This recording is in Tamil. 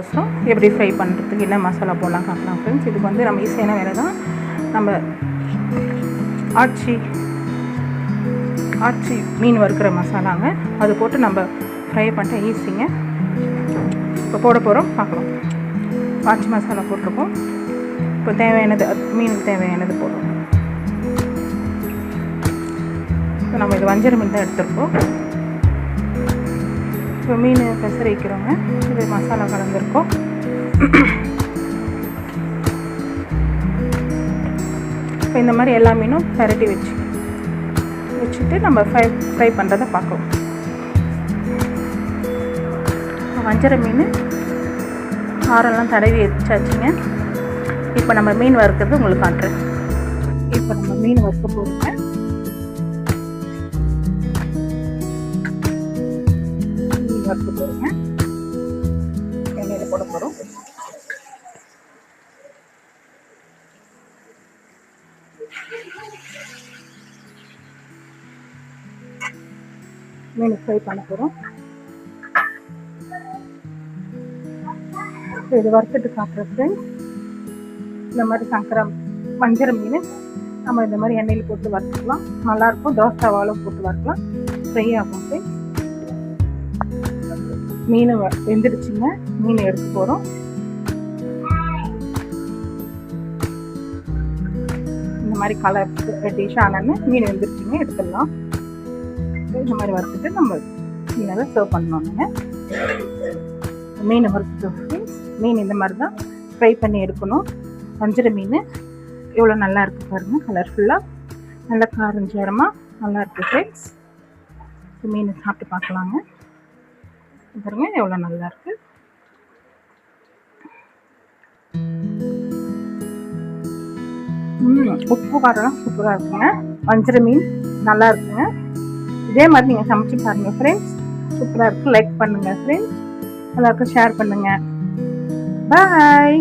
காட்டுறதுக்கோசரம் எப்படி ஃப்ரை பண்ணுறதுக்கு என்ன மசாலா போடலாம் காட்டலாம் ஃப்ரெண்ட்ஸ். இதுக்கு வந்து நம்ம ஈஸியான வேலை தான். நம்ம ஆச்சி மீன் வறுக்கிற மசாலாங்க, அது போட்டு நம்ம ஃப்ரை பண்ணிட்டா ஈஸிங்க. இப்போ போட போகிறோம், பார்க்கலாம். ஆச்சி மசாலா போட்டிருக்கோம். இப்போ தேவையானது மீனுக்கு தேவையானது போடுறோம். இப்போ நம்ம இது வஞ்சர மீன் தான் எடுத்துருக்கோம். இப்போ மீன் பெசரி வைக்கிறோங்க. இது மசாலா கலந்துருக்கோம். இப்போ இந்த மாதிரி எல்லா மீனும் பரட்டி வச்சுட்டு நம்ம ஃப்ரை பண்ணுறதை பார்க்கலாம். வஞ்சர மீன் ஆரெல்லாம் தடவி வச்சாச்சுங்க. இப்போ நம்ம மீன் வறுக்கிறது உங்களுக்கு காட்டுறேன். இப்போ நம்ம மீன் வறுக்க போகிறோங்க. மீன் வறுக்க போகிறோங்க. எண்ணெயில் போட போகிறோம். மீன் ஃப்ரை பண்ண போகிறோம். இது வறுத்துட்டு காட்டுறது. இந்த மாதிரி வஞ்சர மீன் நம்ம இந்த மாதிரி எண்ணெயில் போட்டு வறுத்துக்கலாம். நல்லாயிருக்கும். தோசை தவாலும் போட்டு வறுக்கலாம். ஃப்ரை ஆகும். மீன் வெந்துடுச்சுங்க. மீன் எடுத்து போகிறோம். இந்த மாதிரி கலர் டிஷ் ஆனன்னு மீன் வெந்துடுச்சுங்க. எடுத்துடலாம். இந்த மாதிரி வறுத்துட்டு நம்ம மீனை சர்வ் பண்ணணுங்க. மீனை வறுத்துட்டு மீன் இந்த மாதிரி தான் ஃப்ரை பண்ணி எடுக்கணும். வஞ்சர மீன் எவ்வளோ நல்லா இருக்குது பாருங்கள். கலர்ஃபுல்லாக நல்லா காரஞ்சாரமாக நல்லா இருக்குது ஃப்ரெண்ட்ஸ். மீன் சாப்பிட்டு பார்க்கலாங்க. பாருங்கள் எவ்வளோ நல்லா இருக்குது. உப்பு காரம்லாம் சூப்பராக இருக்குங்க. வஞ்சர மீன் நல்லா இருக்குங்க. இதே மாதிரி நீங்கள் சமைச்சு பாருங்கள் ஃப்ரெண்ட்ஸ். சூப்பராக இருக்குது. லைக் பண்ணுங்கள் ஃப்ரெண்ட்ஸ். எல்லாருக்கும் ஷேர் பண்ணுங்கள். பாய்.